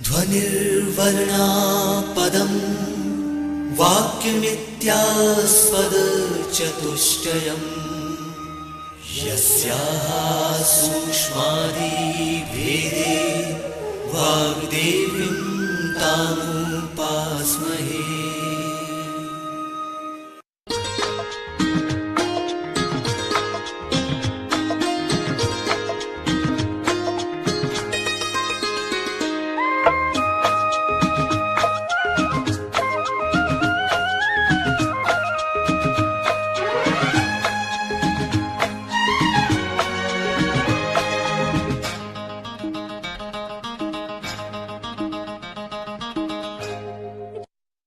ध्वनिर्वर्णा पदम् वाक्यमित्यास्पदचतुष्टयम् यस्याः सूक्ष्मादिभेदे वाग्देवीं तामुपास्महे।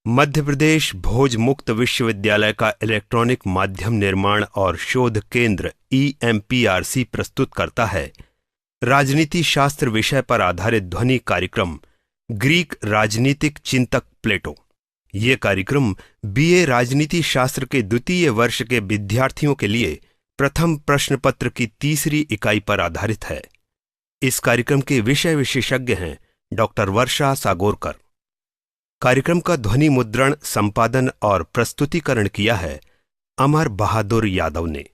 मध्य प्रदेश भोज मुक्त विश्वविद्यालय का इलेक्ट्रॉनिक माध्यम निर्माण और शोध केंद्र EMPRC प्रस्तुत करता है राजनीति शास्त्र विषय पर आधारित ध्वनि कार्यक्रम ग्रीक राजनीतिक चिंतक प्लेटो। ये कार्यक्रम BA राजनीति शास्त्र के द्वितीय वर्ष के विद्यार्थियों के लिए प्रथम प्रश्न पत्र की तीसरी इकाई पर आधारित है। इस कार्यक्रम के विषय विशेषज्ञ हैं डॉक्टर वर्षा सागोरकर। कार्यक्रम का ध्वनि मुद्रण, संपादन और प्रस्तुतिकरण किया है अमर बहादुर यादव ने।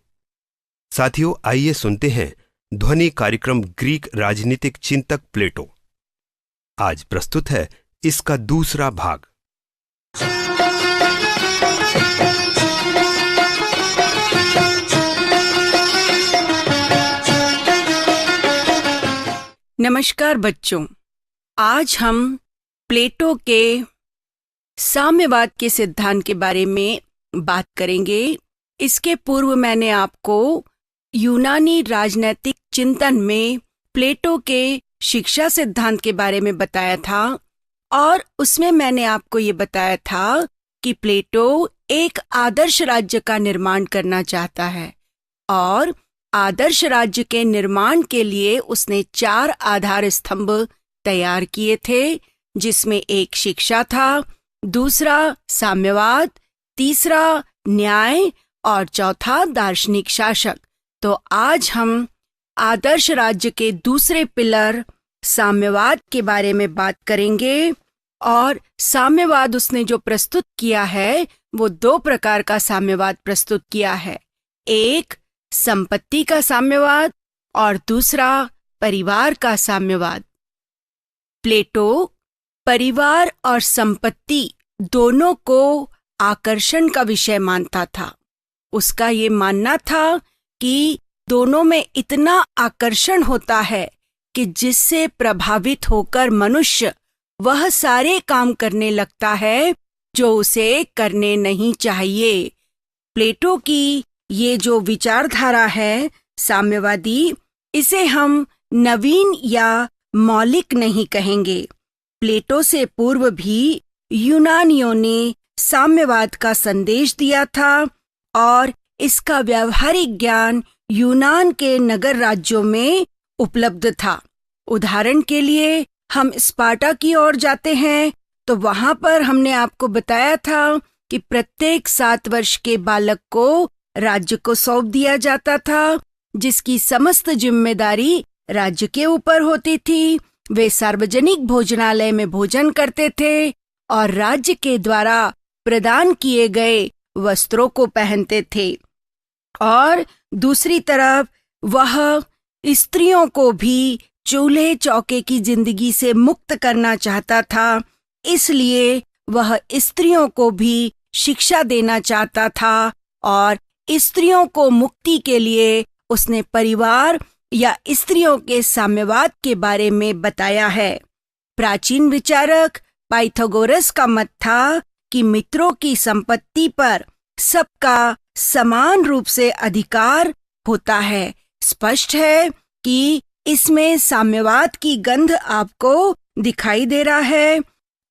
साथियों, आइए सुनते हैं ध्वनि कार्यक्रम ग्रीक राजनीतिक चिंतक प्लेटो। आज प्रस्तुत है इसका दूसरा भाग। नमस्कार बच्चों, आज हम प्लेटो के साम्यवाद के सिद्धांत के बारे में बात करेंगे। इसके पूर्व मैंने आपको यूनानी राजनैतिक चिंतन में प्लेटो के शिक्षा सिद्धांत के बारे में बताया था और उसमें मैंने आपको ये बताया था कि प्लेटो एक आदर्श राज्य का निर्माण करना चाहता है और आदर्श राज्य के निर्माण के लिए उसने 4 आधार स्तंभ तैयार किए थे, जिसमें एक शिक्षा था, दूसरा साम्यवाद, तीसरा न्याय और चौथा दार्शनिक शासक। तो आज हम आदर्श राज्य के दूसरे पिलर साम्यवाद के बारे में बात करेंगे। और साम्यवाद उसने जो प्रस्तुत किया है वो 2 प्रकार का साम्यवाद प्रस्तुत किया है, एक संपत्ति का साम्यवाद और दूसरा परिवार का साम्यवाद। प्लेटो परिवार और संपत्ति दोनों को आकर्षण का विषय मानता था। उसका ये मानना था कि दोनों में इतना आकर्षण होता है कि जिससे प्रभावित होकर मनुष्य वह सारे काम करने लगता है जो उसे करने नहीं चाहिए। प्लेटो की ये जो विचारधारा है साम्यवादी, इसे हम नवीन या मौलिक नहीं कहेंगे। प्लेटो से पूर्व भी यूनानियों ने साम्यवाद का संदेश दिया था और इसका व्यावहारिक ज्ञान यूनान के नगर राज्यों में उपलब्ध था। उदाहरण के लिए हम स्पार्टा की ओर जाते हैं तो वहां पर हमने आपको बताया था कि प्रत्येक 7 वर्ष के बालक को राज्य को सौंप दिया जाता था, जिसकी समस्त जिम्मेदारी राज्य के ऊपर होती थी। वे सार्वजनिक भोजनालय में भोजन करते थे और राज्य के द्वारा प्रदान किए गए वस्त्रों को पहनते थे। और दूसरी तरफ वह स्त्रियों को भी चूल्हे चौके की जिंदगी से मुक्त करना चाहता था, इसलिए वह स्त्रियों को भी शिक्षा देना चाहता था और स्त्रियों को मुक्ति के लिए उसने परिवार या स्त्रियों के साम्यवाद के बारे में बताया है। प्राचीन विचारक पाइथागोरस का मत था कि मित्रों की संपत्ति पर सबका समान रूप से अधिकार होता है। स्पष्ट है कि इसमें साम्यवाद की गंध आपको दिखाई दे रहा है।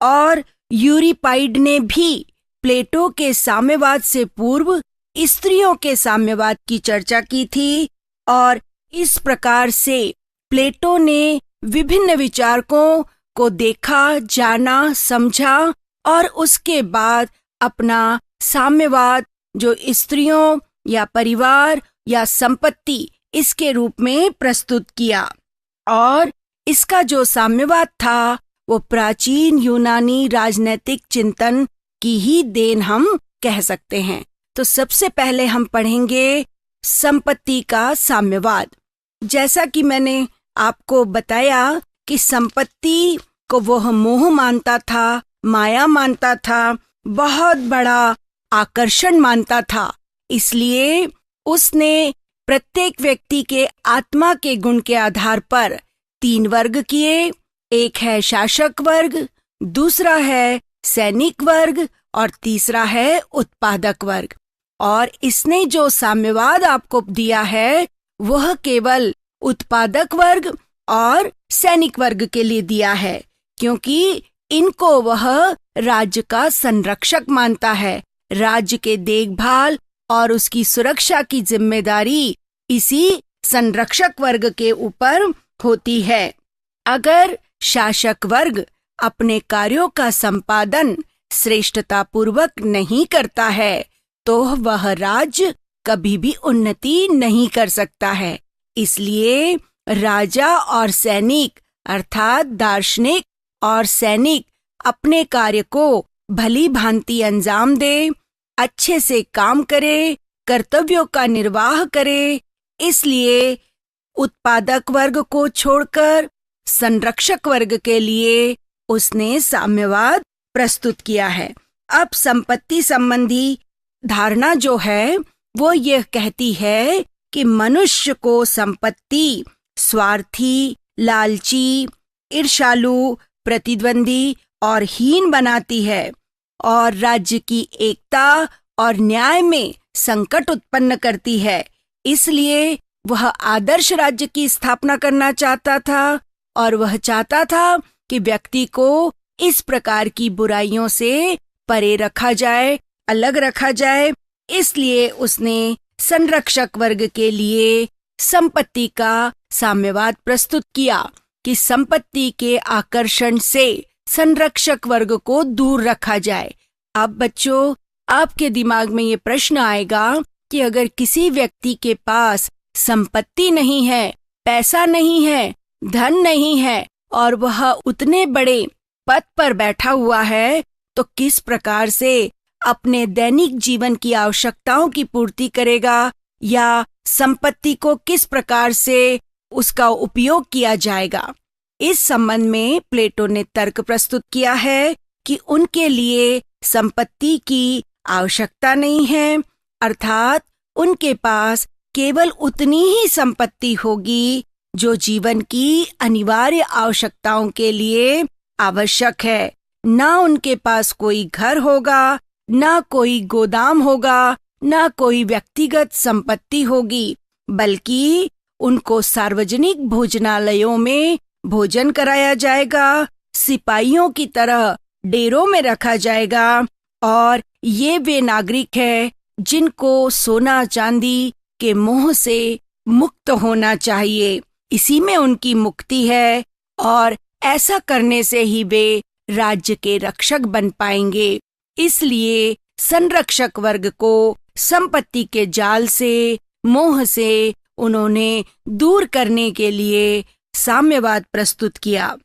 और यूरिपाइड ने भी प्लेटो के साम्यवाद से पूर्व स्त्रियों के साम्यवाद की चर्चा की थी और इस प्रकार से प्लेटो ने विभिन्न विचारकों को देखा, जाना, समझा और उसके बाद अपना साम्यवाद जो स्त्रियों या परिवार या संपत्ति इसके रूप में प्रस्तुत किया। और इसका जो साम्यवाद था वो प्राचीन यूनानी राजनैतिक चिंतन की ही देन हम कह सकते हैं। तो सबसे पहले हम पढ़ेंगे संपत्ति का साम्यवाद। जैसा कि मैंने आपको बताया कि संपत्ति को वह मोह मानता था, माया मानता था, बहुत बड़ा आकर्षण मानता था। इसलिए उसने प्रत्येक व्यक्ति के आत्मा के गुण के आधार पर 3 वर्ग किए। एक है शासक वर्ग, दूसरा है सैनिक वर्ग और तीसरा है उत्पादक वर्ग। और इसने जो साम्यवाद आपको दिया है वह केवल उत्पादक वर्ग और सैनिक वर्ग के लिए दिया है, क्योंकि इनको वह राज्य का संरक्षक मानता है। राज्य के देखभाल और उसकी सुरक्षा की जिम्मेदारी इसी संरक्षक वर्ग के ऊपर होती है। अगर शासक वर्ग अपने कार्यों का संपादन श्रेष्ठता पूर्वक नहीं करता है तो वह राज्य कभी भी उन्नति नहीं कर सकता है। इसलिए राजा और सैनिक अर्थात दार्शनिक और सैनिक अपने कार्य को भली भांति अंजाम दे, अच्छे से काम करे, कर्तव्यों का निर्वाह करे। इसलिए उत्पादक वर्ग को छोड़कर संरक्षक वर्ग के लिए उसने साम्यवाद प्रस्तुत किया है। अब संपत्ति संबंधी धारणा जो है वो यह कहती है कि मनुष्य को संपत्ति स्वार्थी, लालची, ईर्ष्यालु, प्रतिद्वंदी और हीन बनाती है और राज्य की एकता और न्याय में संकट उत्पन्न करती है। इसलिए वह आदर्श राज्य की स्थापना करना चाहता था और वह चाहता था कि व्यक्ति को इस प्रकार की बुराइयों से परे रखा जाए, अलग रखा जाए। इसलिए उसने संरक्षक वर्ग के लिए संपत्ति का साम्यवाद प्रस्तुत किया कि संपत्ति के आकर्षण से संरक्षक वर्ग को दूर रखा जाए। अब बच्चों, आपके दिमाग में ये प्रश्न आएगा कि अगर किसी व्यक्ति के पास संपत्ति नहीं है, पैसा नहीं है, धन नहीं है और वह उतने बड़े पद पर बैठा हुआ है तो किस प्रकार से अपने दैनिक जीवन की आवश्यकताओं की पूर्ति करेगा या संपत्ति को किस प्रकार से उसका उपयोग किया जाएगा। इस संबंध में प्लेटो ने तर्क प्रस्तुत किया है कि उनके लिए संपत्ति की आवश्यकता नहीं है, अर्थात उनके पास केवल उतनी ही संपत्ति होगी जो जीवन की अनिवार्य आवश्यकताओं के लिए आवश्यक है। ना उनके पास कोई घर होगा, ना कोई गोदाम होगा, ना कोई व्यक्तिगत संपत्ति होगी, बल्कि उनको सार्वजनिक भोजनालयों में भोजन कराया जाएगा, सिपाहियों की तरह डेरों में रखा जाएगा और ये वे नागरिक हैं जिनको सोना चांदी के मोह से मुक्त होना चाहिए। इसी में उनकी मुक्ति है और ऐसा करने से ही वे राज्य के रक्षक बन पाएंगे। इसलिए संरक्षक वर्ग को संपत्ति के जाल से, मोह से उन्होंने दूर करने के लिए साम्यवाद प्रस्तुत किया।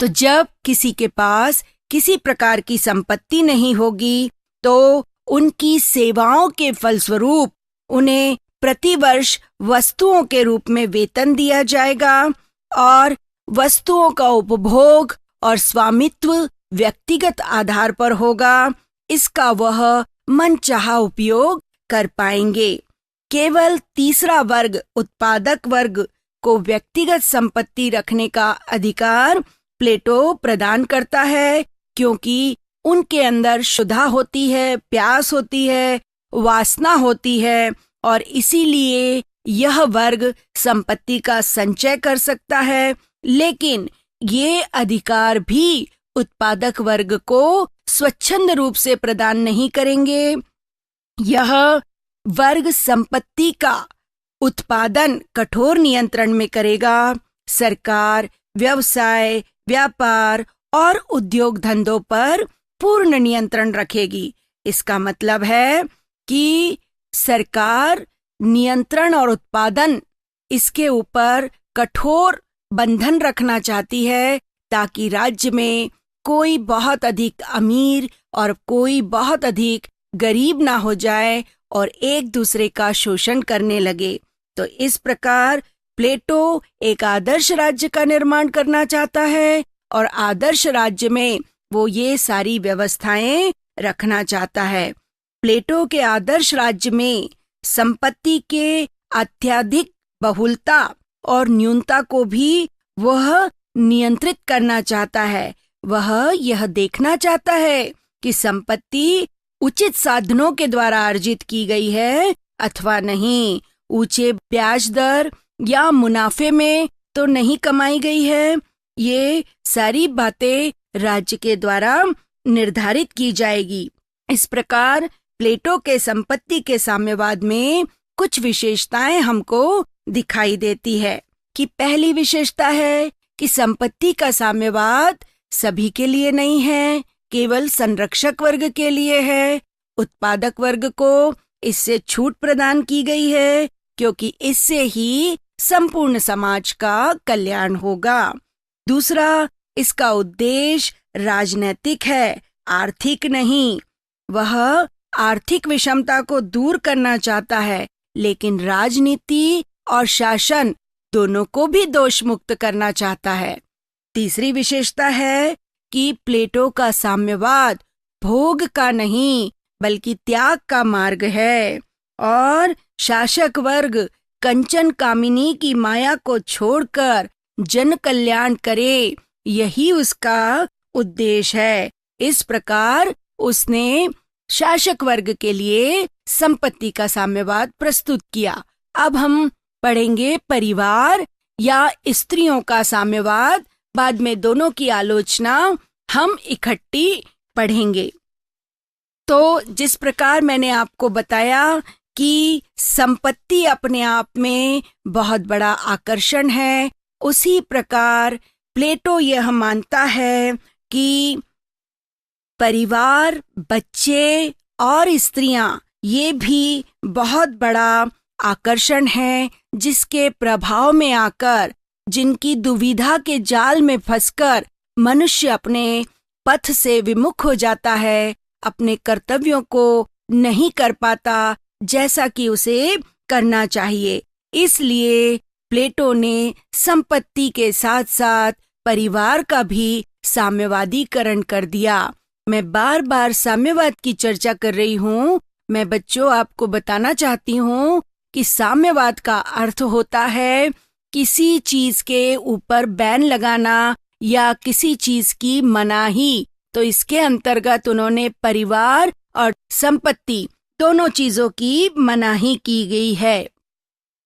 तो जब किसी के पास किसी प्रकार की संपत्ति नहीं होगी तो उनकी सेवाओं के फलस्वरूप उन्हें प्रतिवर्ष वस्तुओं के रूप में वेतन दिया जाएगा और वस्तुओं का उपभोग और स्वामित्व व्यक्तिगत आधार पर होगा। इसका वह मनचाहा उपयोग कर पाएंगे। केवल तीसरा वर्ग, उत्पादक वर्ग, को व्यक्तिगत संपत्ति रखने का अधिकार प्लेटो प्रदान करता है, क्योंकि उनके अंदर क्षुधा होती है, प्यास होती है, वासना होती है और इसीलिए यह वर्ग संपत्ति का संचय कर सकता है। लेकिन ये अधिकार भी उत्पादक वर्ग को स्वच्छंद रूप से प्रदान नहीं करेंगे। यह वर्ग संपत्ति का उत्पादन कठोर नियंत्रण में करेगा। सरकार व्यवसाय, व्यापार और उद्योग धंधों पर पूर्ण नियंत्रण रखेगी। इसका मतलब है कि सरकार नियंत्रण और उत्पादन इसके ऊपर कठोर बंधन रखना चाहती है ताकि राज्य में कोई बहुत अधिक अमीर और कोई बहुत अधिक गरीब ना हो जाए और एक दूसरे का शोषण करने लगे। तो इस प्रकार प्लेटो एक आदर्श राज्य का निर्माण करना चाहता है और आदर्श राज्य में वो ये सारी व्यवस्थाएं रखना चाहता है। प्लेटो के आदर्श राज्य में संपत्ति के अत्यधिक बहुलता और न्यूनता को भी वह नियंत्रित करना चाहता है। वह यह देखना चाहता है कि संपत्ति उचित साधनों के द्वारा अर्जित की गई है अथवा नहीं, ऊंचे ब्याज दर या मुनाफे में तो नहीं कमाई गई है। ये सारी बातें राज्य के द्वारा निर्धारित की जाएगी। इस प्रकार प्लेटो के संपत्ति के साम्यवाद में कुछ विशेषताएं हमको दिखाई देती है कि पहली विशेषता है कि संपत्ति का साम्यवाद सभी के लिए नहीं है, केवल संरक्षक वर्ग के लिए है। उत्पादक वर्ग को इससे छूट प्रदान की गई है क्योंकि इससे ही संपूर्ण समाज का कल्याण होगा। दूसरा, इसका उद्देश्य राजनैतिक है, आर्थिक नहीं। वह आर्थिक विषमता को दूर करना चाहता है, लेकिन राजनीति और शासन दोनों को भी दोष मुक्त करना चाहता है। तीसरी विशेषता है कि प्लेटो का साम्यवाद भोग का नहीं बल्कि त्याग का मार्ग है और शासक वर्ग कंचन कामिनी की माया को छोड़कर जन कल्याण करे, यही उसका उद्देश्य है। इस प्रकार उसने शासक वर्ग के लिए संपत्ति का साम्यवाद प्रस्तुत किया। अब हम पढ़ेंगे परिवार या स्त्रियों का साम्यवाद। बाद में दोनों की आलोचना हम इकट्ठी पढ़ेंगे। तो जिस प्रकार मैंने आपको बताया कि संपत्ति अपने आप में बहुत बड़ा आकर्षण है, उसी प्रकार प्लेटो यह मानता है कि परिवार, बच्चे और स्त्रियां ये भी बहुत बड़ा आकर्षण है, जिसके प्रभाव में आकर, जिनकी दुविधा के जाल में फंसकर मनुष्य अपने पथ से विमुख हो जाता है, अपने कर्तव्यों को नहीं कर पाता जैसा कि उसे करना चाहिए। इसलिए प्लेटो ने संपत्ति के साथ साथ परिवार का भी साम्यवादीकरण कर दिया। मैं बार बार साम्यवाद की चर्चा कर रही हूँ। मैं बच्चों आपको बताना चाहती हूँ कि साम्यवाद का अर्थ होता है किसी चीज के ऊपर बैन लगाना या किसी चीज की मनाही। तो इसके अंतर्गत उन्होंने परिवार और संपत्ति दोनों चीजों की मनाही की गई है,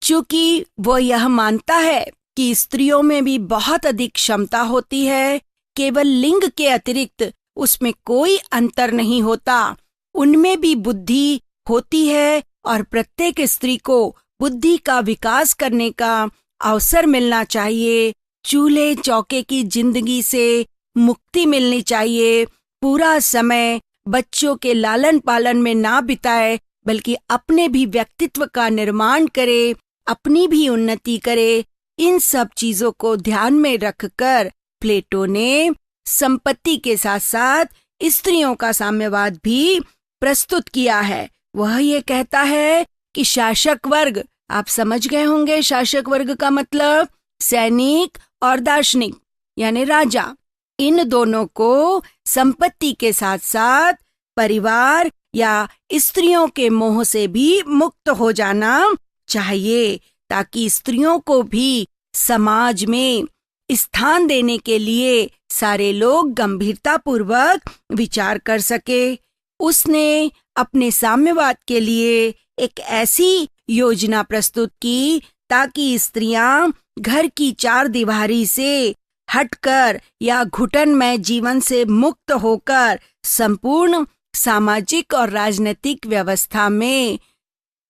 चूंकि वो यह मानता है कि स्त्रियों में भी बहुत अधिक क्षमता होती है, केवल लिंग के अतिरिक्त उसमें कोई अंतर नहीं होता, उनमें भी बुद्धि होती है और प्रत्येक स्त्री को बुद्धि का विकास करने का अवसर मिलना चाहिए। चूल्हे चौके की जिंदगी से मुक्ति मिलनी चाहिए। पूरा समय बच्चों के लालन पालन में ना बिताए, बल्कि अपने भी व्यक्तित्व का निर्माण करे, अपनी भी उन्नति करे। इन सब चीजों को ध्यान में रखकर प्लेटो ने संपत्ति के साथ साथ स्त्रियों का साम्यवाद भी प्रस्तुत किया है। वह ये कहता है कि शासक वर्ग, आप समझ गए होंगे शासक वर्ग का मतलब सैनिक और दार्शनिक यानी राजा, इन दोनों को संपत्ति के साथ साथ परिवार या स्त्रियों के मोह से भी मुक्त हो जाना चाहिए, ताकि स्त्रियों को भी समाज में स्थान देने के लिए सारे लोग गंभीरता पूर्वक विचार कर सके। उसने अपने साम्यवाद के लिए एक ऐसी योजना प्रस्तुत की ताकि स्त्रियां घर की चार दीवारी से हटकर या घुटनमय जीवन से मुक्त होकर संपूर्ण सामाजिक और राजनीतिक व्यवस्था में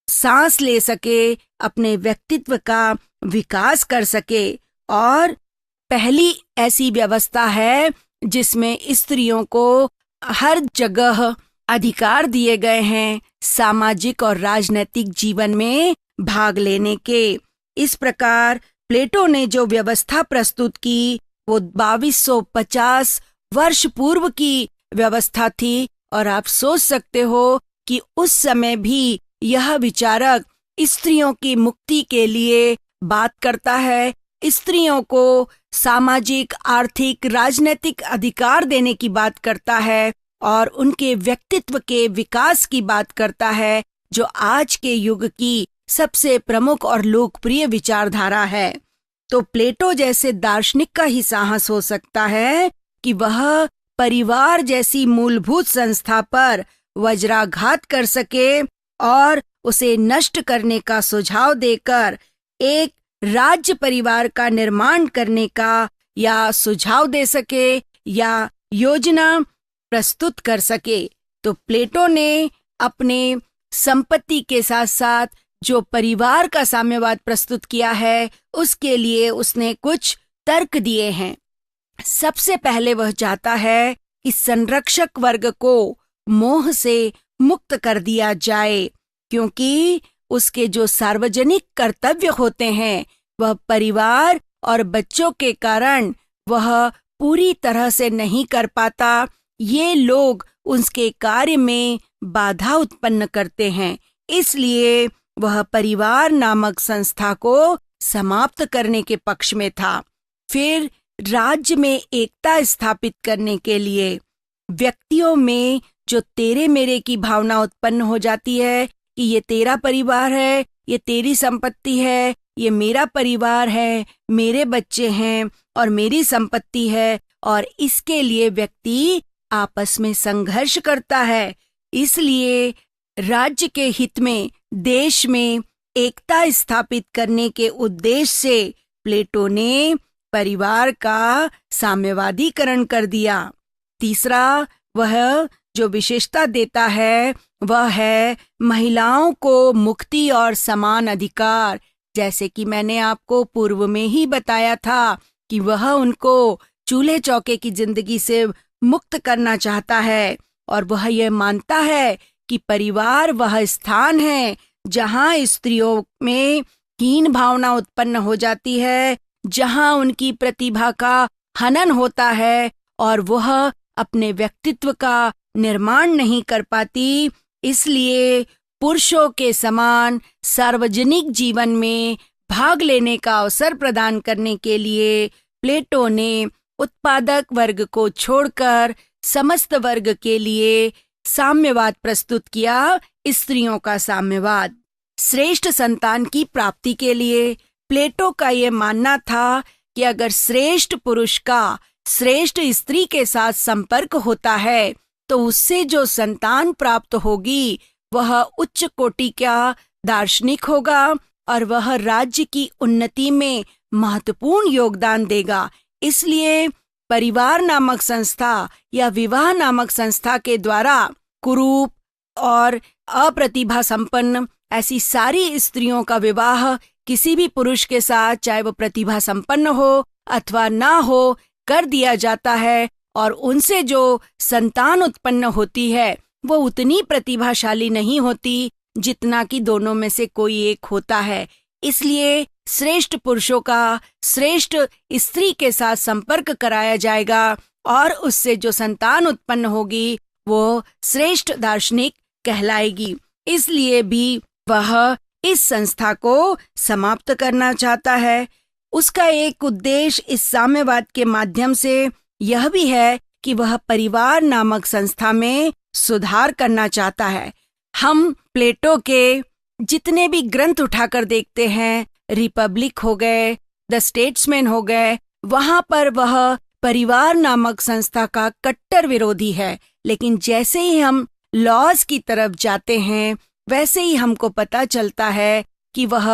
सांस ले सके, अपने व्यक्तित्व का विकास कर सके। और पहली ऐसी व्यवस्था है जिसमें स्त्रियों को हर जगह अधिकार दिए गए हैं सामाजिक और राजनीतिक जीवन में भाग लेने के। इस प्रकार प्लेटो ने जो व्यवस्था प्रस्तुत की वो 2250 वर्ष पूर्व की व्यवस्था थी और आप सोच सकते हो कि उस समय भी यह विचारक स्त्रियों की मुक्ति के लिए बात करता है, स्त्रियों को सामाजिक, आर्थिक, राजनीतिक अधिकार देने की बात करता है और उनके व्यक्तित्व के विकास की बात करता है, जो आज के युग की सबसे प्रमुख और लोकप्रिय विचारधारा है। तो प्लेटो जैसे दार्शनिक का ही साहस हो सकता है कि वह परिवार जैसी मूलभूत संस्था पर वज्राघात कर सके और उसे नष्ट करने का सुझाव देकर एक राज्य परिवार का निर्माण करने का या सुझाव दे सके या योजना प्रस्तुत कर सके। तो प्लेटो ने अपने संपत्ति के साथ साथ जो परिवार का साम्यवाद प्रस्तुत किया है, उसके लिए उसने कुछ तर्क दिए हैं। सबसे पहले वह चाहता है कि संरक्षक वर्ग को मोह से मुक्त कर दिया जाए, क्योंकि उसके जो सार्वजनिक कर्तव्य होते हैं वह परिवार और बच्चों के कारण वह पूरी तरह से नहीं कर पाता। ये लोग उसके कार्य में बाधा उत्पन्न करते हैं, इसलिए वह परिवार नामक संस्था को समाप्त करने के पक्ष में था। फिर राज्य में एकता स्थापित करने के लिए व्यक्तियों में जो तेरे मेरे की भावना उत्पन्न हो जाती है कि ये तेरा परिवार है, ये तेरी संपत्ति है, ये मेरा परिवार है, मेरे बच्चे हैं और मेरी संपत्ति है, और इसके लिए व्यक्ति आपस में संघर्ष करता है। इसलिए राज्य के हित में, देश में एकता स्थापित करने के उद्देश्य से प्लेटो ने परिवार का साम्यवादीकरण कर दिया। तीसरा वह जो विशेषता देता है वह है महिलाओं को मुक्ति और समान अधिकार। जैसे कि मैंने आपको पूर्व में ही बताया था कि वह उनको चूल्हे चौके की जिंदगी से मुक्त करना चाहता है और वह यह मानता है कि परिवार वह स्थान है जहां स्त्रियों में हीन भावना उत्पन्न हो जाती है, जहां उनकी प्रतिभा का हनन होता है और वह अपने व्यक्तित्व का निर्माण नहीं कर पाती। इसलिए पुरुषों के समान सार्वजनिक जीवन में भाग लेने का अवसर प्रदान करने के लिए प्लेटो ने उत्पादक वर्ग को छोड़कर समस्त वर्ग के लिए साम्यवाद प्रस्तुत किया, स्त्रियों का साम्यवाद। श्रेष्ठ संतान की प्राप्ति के लिए प्लेटो का ये मानना था कि अगर श्रेष्ठ पुरुष का श्रेष्ठ स्त्री के साथ संपर्क होता है तो उससे जो संतान प्राप्त होगी वह उच्च कोटि का दार्शनिक होगा और वह राज्य की उन्नति में महत्वपूर्ण योगदान देगा। इसलिए परिवार नामक संस्था या विवाह नामक संस्था के द्वारा कुरूप और अप्रतिभा संपन्न ऐसी सारी स्त्रियों का विवाह किसी भी पुरुष के साथ, चाहे वो प्रतिभा संपन्न हो अथवा ना हो, कर दिया जाता है और उनसे जो संतान उत्पन्न होती है वो उतनी प्रतिभाशाली नहीं होती जितना कि दोनों में से कोई एक होता है। इसलिए श्रेष्ठ पुरुषों का श्रेष्ठ स्त्री के साथ संपर्क कराया जाएगा और उससे जो संतान उत्पन्न होगी वो श्रेष्ठ दार्शनिक कहलाएगी। इसलिए भी वह इस संस्था को समाप्त करना चाहता है। उसका एक उद्देश्य इस साम्यवाद के माध्यम से यह भी है कि वह परिवार नामक संस्था में सुधार करना चाहता है। हम प्लेटो के जितने भी ग्रंथ उठाकर देखते हैं, रिपब्लिक हो गए, द स्टेट्समैन हो गए, वहां पर वह परिवार नामक संस्था का कट्टर विरोधी है। लेकिन जैसे ही हम लॉज की तरफ जाते हैं वैसे ही हमको पता चलता है कि वह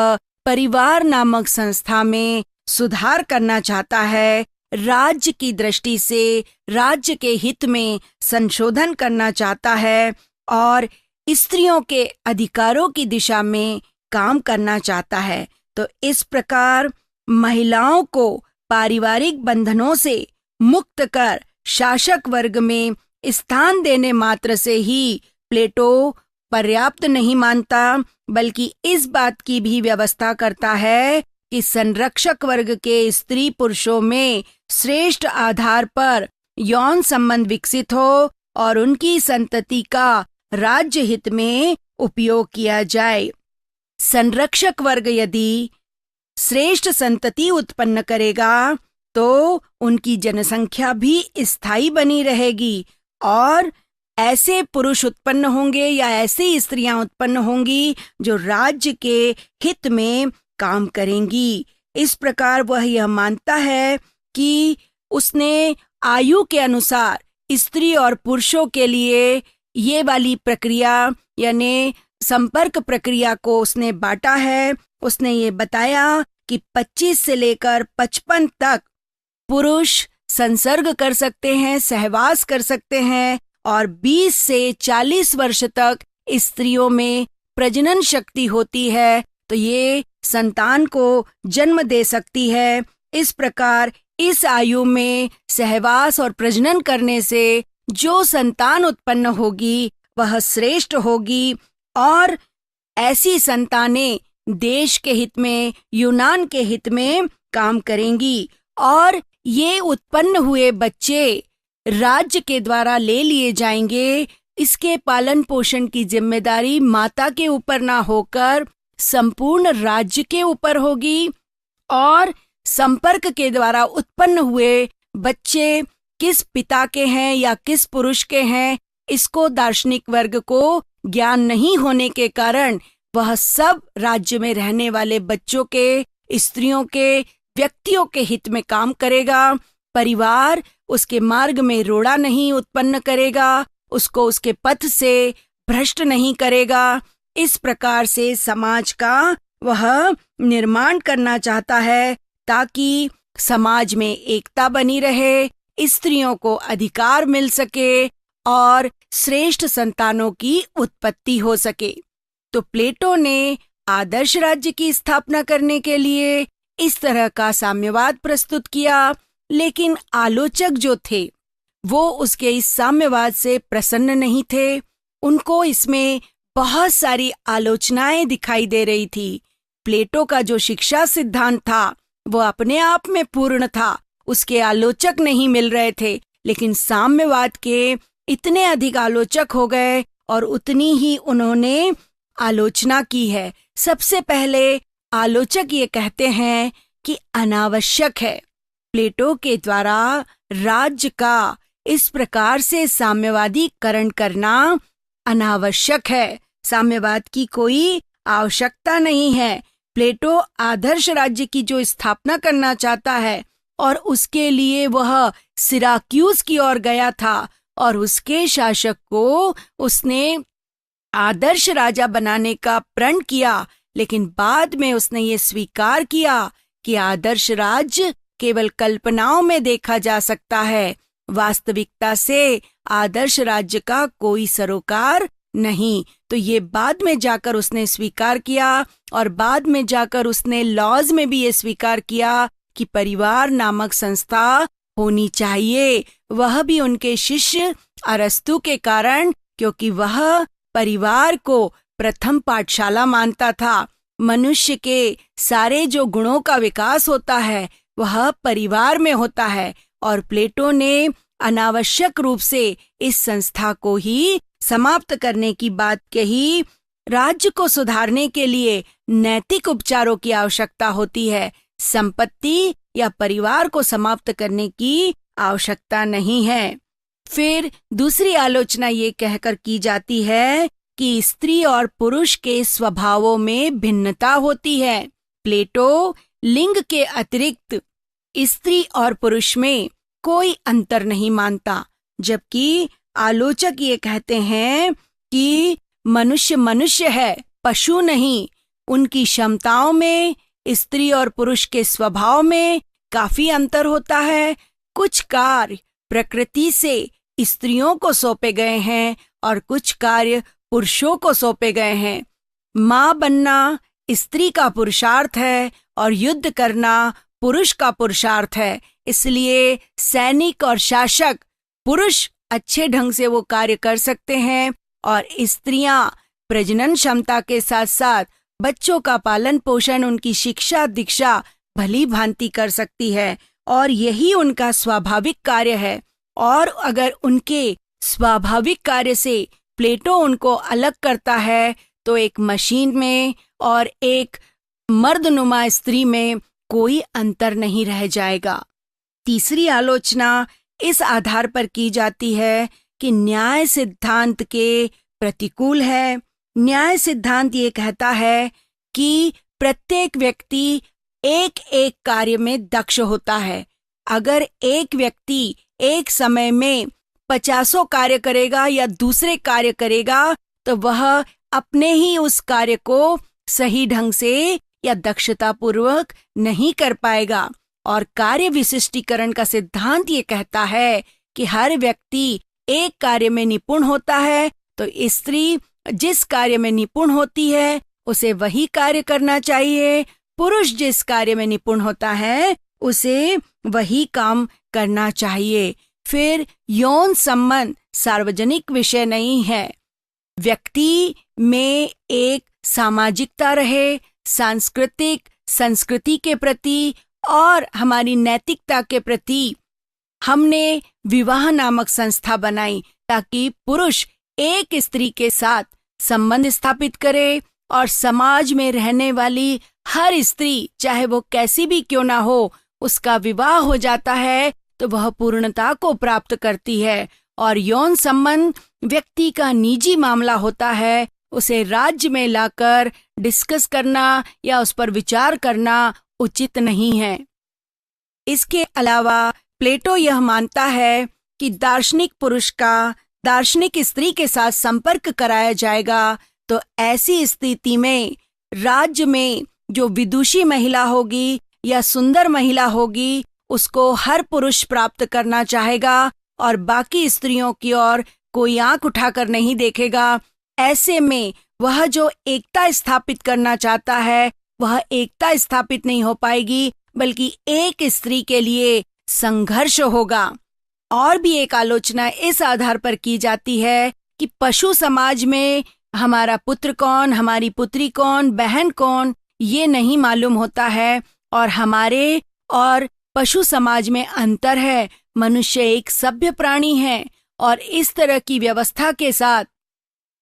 परिवार नामक संस्था में सुधार करना चाहता है, राज्य की दृष्टि से राज्य के हित में संशोधन करना चाहता है और स्त्रियों के अधिकारों की दिशा में काम करना चाहता है। तो इस प्रकार महिलाओं को पारिवारिक बंधनों से मुक्त कर शासक वर्ग में स्थान देने मात्र से ही प्लेटो पर्याप्त नहीं मानता, बल्कि इस बात की भी व्यवस्था करता है कि संरक्षक वर्ग के स्त्री पुरुषों में श्रेष्ठ आधार पर यौन संबंध विकसित हो और उनकी संतति का राज्य हित में उपयोग किया जाए। संरक्षक वर्ग यदि श्रेष्ठ संतति उत्पन्न करेगा तो उनकी जनसंख्या भी स्थायी बनी रहेगी और ऐसे पुरुष उत्पन्न होंगे या ऐसी स्त्रियां उत्पन्न होंगी जो राज्य के हित में काम करेंगी। इस प्रकार वह यह मानता है कि उसने आयु के अनुसार स्त्री और पुरुषों के लिए ये वाली प्रक्रिया यानी संपर्क प्रक्रिया को उसने बांटा है। उसने ये बताया कि 25 से लेकर 55 तक पुरुष संसर्ग कर सकते हैं, सहवास कर सकते हैं और 20 से 40 वर्ष तक स्त्रियों में प्रजनन शक्ति होती है तो ये संतान को जन्म दे सकती है। इस प्रकार इस आयु में सहवास और प्रजनन करने से जो संतान उत्पन्न होगी वह श्रेष्ठ होगी और ऐसी संतानें देश के हित में, यूनान के हित में काम करेंगी और ये उत्पन्न हुए बच्चे राज्य के द्वारा ले लिए जाएंगे। इसके पालन पोषण की जिम्मेदारी माता के ऊपर ना होकर संपूर्ण राज्य के ऊपर होगी और संपर्क के द्वारा उत्पन्न हुए बच्चे किस पिता के हैं या किस पुरुष के हैं इसको दार्शनिक वर्ग को ज्ञान नहीं होने के कारण वह सब राज्य में रहने वाले बच्चों के, स्त्रियों के, व्यक्तियों के हित में काम करेगा। परिवार उसके मार्ग में रोड़ा नहीं उत्पन्न करेगा, उसको उसके पथ से भ्रष्ट नहीं करेगा। इस प्रकार से समाज का वह निर्माण करना चाहता है ताकि समाज में एकता बनी रहे, स्त्रियों को अधिकार मिल सके और श्रेष्ठ संतानों की उत्पत्ति हो सके। तो प्लेटो ने आदर्श राज्य की स्थापना करने के लिए इस तरह का साम्यवाद प्रस्तुत किया, लेकिन आलोचक जो थे वो उसके इस साम्यवाद से प्रसन्न नहीं थे। उनको इसमें बहुत सारी आलोचनाएं दिखाई दे रही थी। प्लेटो का जो शिक्षा सिद्धांत था वो अपने आप में पूर्ण था, उसके आलोचक नहीं मिल रहे थे, लेकिन साम्यवाद के इतने अधिक आलोचक हो गए और उतनी ही उन्होंने आलोचना की है। सबसे पहले आलोचक ये कहते हैं कि अनावश्यक है प्लेटो के द्वारा राज्य का इस प्रकार से साम्यवादीकरण करना अनावश्यक है, साम्यवाद की कोई आवश्यकता नहीं है। प्लेटो आदर्श राज्य की जो स्थापना करना चाहता है और उसके लिए वह सिराक्यूज की ओर गया था और उसके शासक को उसने आदर्श राजा बनाने का प्रण किया, लेकिन बाद में उसने ये स्वीकार किया कि आदर्श राज्य केवल कल्पनाओं में देखा जा सकता है, वास्तविकता से आदर्श राज्य का कोई सरोकार नहीं। तो ये बाद में जाकर उसने स्वीकार किया और बाद में जाकर उसने लॉज में भी ये स्वीकार किया कि परिवार नामक संस्था होनी चाहिए। वह भी उनके शिष्य अरस्तु के कारण, क्योंकि वह परिवार को प्रथम पाठशाला मानता था। मनुष्य के सारे जो गुणों का विकास होता है वह परिवार में होता है और प्लेटो ने अनावश्यक रूप से इस संस्था को ही समाप्त करने की बात कही। राज्य को सुधारने के लिए नैतिक उपचारों की आवश्यकता होती है, संपत्ति या परिवार को समाप्त करने की आवश्यकता नहीं है। फिर दूसरी आलोचना ये कहकर की जाती है कि स्त्री और पुरुष के स्वभावों में भिन्नता होती है। प्लेटो लिंग के अतिरिक्त स्त्री और पुरुष में कोई अंतर नहीं मानता, जबकि आलोचक ये कहते हैं कि मनुष्य मनुष्य है, पशु नहीं। उनकी क्षमताओं में, स्त्री और पुरुष के स्वभाव में काफी अंतर होता है। कुछ कार्य प्रकृति से स्त्रियों को सौंपे गए हैं और कुछ कार्य पुरुषों को सौंपे गए हैं। माँ बनना स्त्री का पुरुषार्थ है और युद्ध करना पुरुष का पुरुषार्थ है। इसलिए सैनिक और शासक पुरुष अच्छे ढंग से वो कार्य कर सकते हैं और स्त्रियां प्रजनन क्षमता के साथ साथ बच्चों का पालन पोषण, उनकी शिक्षा दीक्षा भली भांति कर सकती है और यही उनका स्वाभाविक कार्य है। और अगर उनके स्वाभाविक कार्य से प्लेटो उनको अलग करता है तो एक मशीन में और एक मर्दनुमा स्त्री में कोई अंतर नहीं रह जाएगा। तीसरी आलोचना इस आधार पर की जाती है कि न्याय सिद्धांत के प्रतिकूल है। न्याय सिद्धांत ये कहता है कि प्रत्येक व्यक्ति एक एक कार्य में दक्ष होता है। अगर एक व्यक्ति एक समय में 50 कार्य करेगा या दूसरे कार्य करेगा तो वह अपने ही उस कार्य को सही ढंग से या दक्षता पूर्वक नहीं कर पाएगा। और कार्य विशिष्टीकरण का सिद्धांत ये कहता है कि हर व्यक्ति एक कार्य में निपुण होता है, तो स्त्री जिस कार्य में निपुण होती है उसे वही कार्य करना चाहिए, पुरुष जिस कार्य में निपुण होता है उसे वही काम करना चाहिए। फिर यौन संबंध सार्वजनिक विषय नहीं है। व्यक्ति में एक सामाजिकता रहे, सांस्कृतिक संस्कृति के प्रति और हमारी नैतिकता के प्रति हमने विवाह नामक संस्था बनाई ताकि पुरुष एक स्त्री के साथ संबंध स्थापित करे और समाज में रहने वाली हर स्त्री, चाहे वो कैसी भी क्यों ना हो, उसका विवाह हो जाता है तो वह पूर्णता को प्राप्त करती है। और यौन संबंध व्यक्ति का निजी मामला होता है, उसे राज्य में लाकर डिस्कस करना या उस पर विचार करना उचित नहीं है। इसके अलावा प्लेटो यह मानता है कि दार्शनिक पुरुष का दार्शनिक स्त्री के साथ संपर्क कराया जाएगा तो ऐसी स्थिति में राज्य में जो विदुषी महिला होगी या सुंदर महिला होगी उसको हर पुरुष प्राप्त करना चाहेगा और बाकी स्त्रियों की ओर कोई आंख उठाकर नहीं देखेगा। ऐसे में वह जो एकता स्थापित करना चाहता है वह एकता स्थापित नहीं हो पाएगी, बल्कि एक स्त्री के लिए संघर्ष होगा। और भी एक आलोचना इस आधार पर की जाती है कि पशु समाज में हमारा पुत्र कौन, हमारी पुत्री कौन, बहन कौन, ये नहीं मालूम होता है और हमारे और पशु समाज में अंतर है। मनुष्य एक सभ्य प्राणी है और इस तरह की व्यवस्था के साथ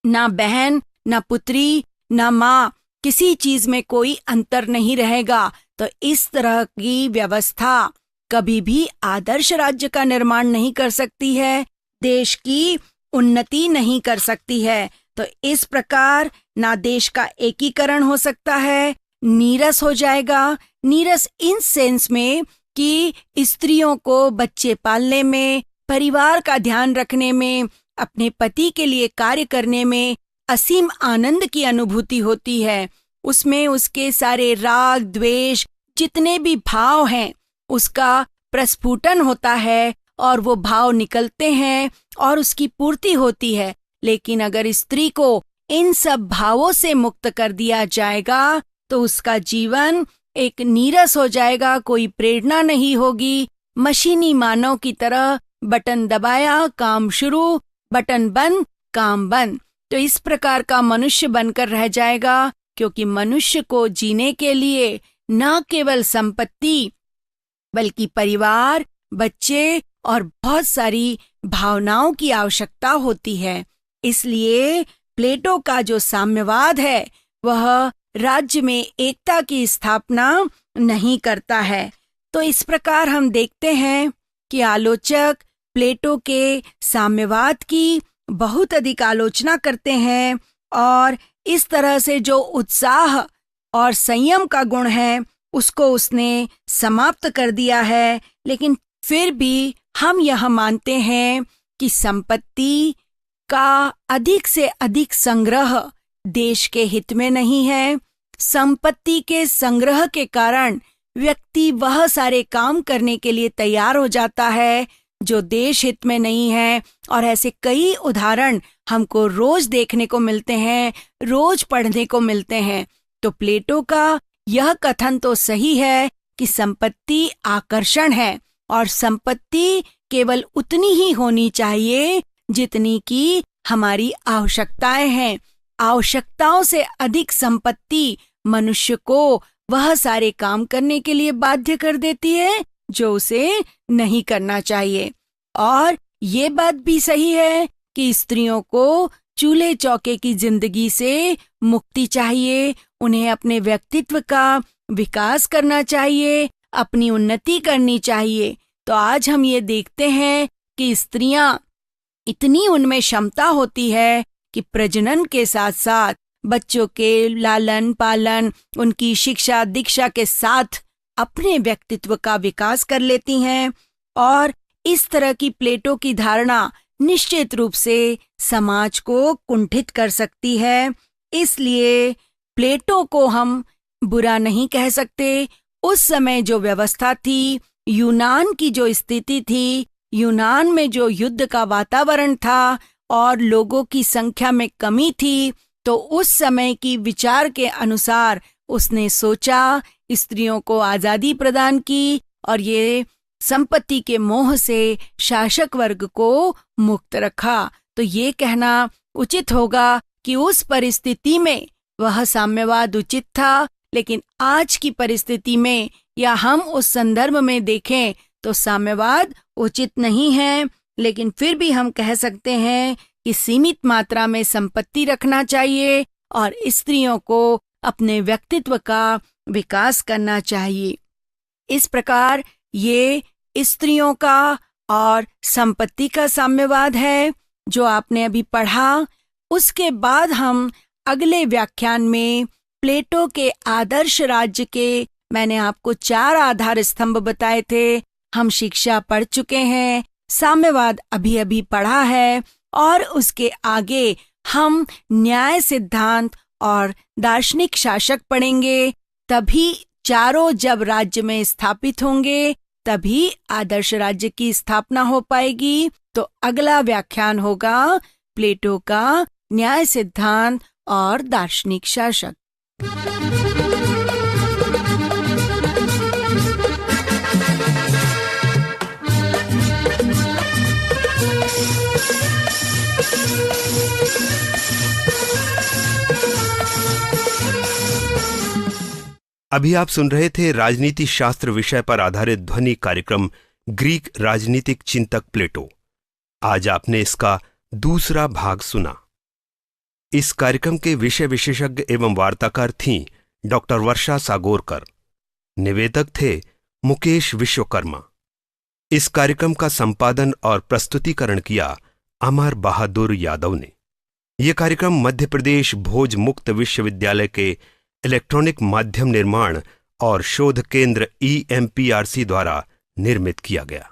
ना बहन, ना पुत्री, ना माँ, किसी चीज में कोई अंतर नहीं रहेगा। तो इस तरह की व्यवस्था कभी भी आदर्श राज्य का निर्माण नहीं कर सकती है, देश की उन्नति नहीं कर सकती है। तो इस प्रकार ना देश का एकीकरण हो सकता है, नीरस हो जाएगा। नीरस इन सेंस में कि स्त्रियों को बच्चे पालने में, परिवार का ध्यान रखने में, अपने पति के लिए कार्य करने में असीम आनंद की अनुभूति होती है। उसमें उसके सारे राग द्वेष जितने भी भाव हैं उसका प्रस्फुटन होता है और वो भाव निकलते हैं और उसकी पूर्ति होती है। लेकिन अगर स्त्री को इन सब भावों से मुक्त कर दिया जाएगा तो उसका जीवन एक नीरस हो जाएगा, कोई प्रेरणा नहीं होगी। मशीनी मानव की तरह बटन दबाया काम शुरू, बटन बंद काम बंद। तो इस प्रकार का मनुष्य बनकर रह जाएगा, क्योंकि मनुष्य को जीने के लिए न केवल संपत्ति बल्कि परिवार, बच्चे और बहुत सारी भावनाओं की आवश्यकता होती है। इसलिए प्लेटो का जो साम्यवाद है वह राज्य में एकता की स्थापना नहीं करता है। तो इस प्रकार हम देखते हैं कि आलोचक प्लेटो के साम्यवाद की बहुत अधिक आलोचना करते हैं और इस तरह से जो उत्साह और संयम का गुण है उसको उसने समाप्त कर दिया है। लेकिन फिर भी हम यह मानते हैं कि संपत्ति का अधिक से अधिक संग्रह देश के हित में नहीं है। संपत्ति के संग्रह के कारण व्यक्ति वह सारे काम करने के लिए तैयार हो जाता है जो देश हित में नहीं है। और ऐसे कई उदाहरण हमको रोज देखने को मिलते हैं, रोज पढ़ने को मिलते हैं। तो प्लेटो का यह कथन तो सही है कि संपत्ति आकर्षण है और संपत्ति केवल उतनी ही होनी चाहिए जितनी की हमारी आवश्यकताएं हैं। आवश्यकताओं से अधिक संपत्ति मनुष्य को वह सारे काम करने के लिए बाध्य कर देती है जो उसे नहीं करना चाहिए। और ये बात भी सही है कि स्त्रियों को चूल्हे चौके की जिंदगी से मुक्ति चाहिए, उन्हें अपने व्यक्तित्व का विकास करना चाहिए, अपनी उन्नति करनी चाहिए। तो आज हम ये देखते हैं कि स्त्रियां इतनी उनमें क्षमता होती है कि प्रजनन के साथ साथ बच्चों के लालन पालन, उनकी शिक्षा दीक्षा के साथ अपने व्यक्तित्व का विकास कर लेती हैं। और इस तरह की प्लेटो की धारणा निश्चित रूप से समाज को कुंठित कर सकती है। इसलिए प्लेटो को हम बुरा नहीं कह सकते। उस समय जो व्यवस्था थी, यूनान की जो स्थिति थी, यूनान में जो युद्ध का वातावरण था और लोगों की संख्या में कमी थी, तो उस समय की विचार के अनुसार उसने सोचा, स्त्रियों को आजादी प्रदान की और ये संपत्ति के मोह से शासक वर्ग को मुक्त रखा। तो ये कहना उचित होगा कि उस परिस्थिति में वह साम्यवाद उचित था, लेकिन आज की परिस्थिति में या हम उस संदर्भ में देखें तो साम्यवाद उचित नहीं है। लेकिन फिर भी हम कह सकते हैं कि सीमित मात्रा में संपत्ति रखना चाहिए और स्त्रियों को अपने व्यक्तित्व का विकास करना चाहिए। इस प्रकार ये स्त्रियों का और संपत्ति का साम्यवाद है जो आपने अभी पढ़ा। उसके बाद हम अगले व्याख्यान में प्लेटो के आदर्श राज्य के, मैंने आपको 4 आधार स्तंभ बताए थे, हम शिक्षा पढ़ चुके हैं, साम्यवाद अभी अभी पढ़ा है और उसके आगे हम न्याय सिद्धांत और दार्शनिक शासक पढ़ेंगे। तभी चारों जब राज्य में स्थापित होंगे तभी आदर्श राज्य की स्थापना हो पाएगी। तो अगला व्याख्यान होगा प्लेटो का न्याय सिद्धांत और दार्शनिक शासक। अभी आप सुन रहे थे राजनीति शास्त्र विषय पर आधारित ध्वनि कार्यक्रम ग्रीक राजनीतिक चिंतक प्लेटो। आज आपने इसका दूसरा भाग सुना। इस कार्यक्रम के विषय विशेषज्ञ एवं वार्ताकार थीं डॉक्टर वर्षा सागोरकर। निवेदक थे मुकेश विश्वकर्मा। इस कार्यक्रम का संपादन और प्रस्तुतिकरण किया अमर बहादुर यादव ने। यह कार्यक्रम मध्य प्रदेश भोज मुक्त विश्वविद्यालय के इलेक्ट्रॉनिक माध्यम निर्माण और शोध केंद्र EMPRC द्वारा निर्मित किया गया।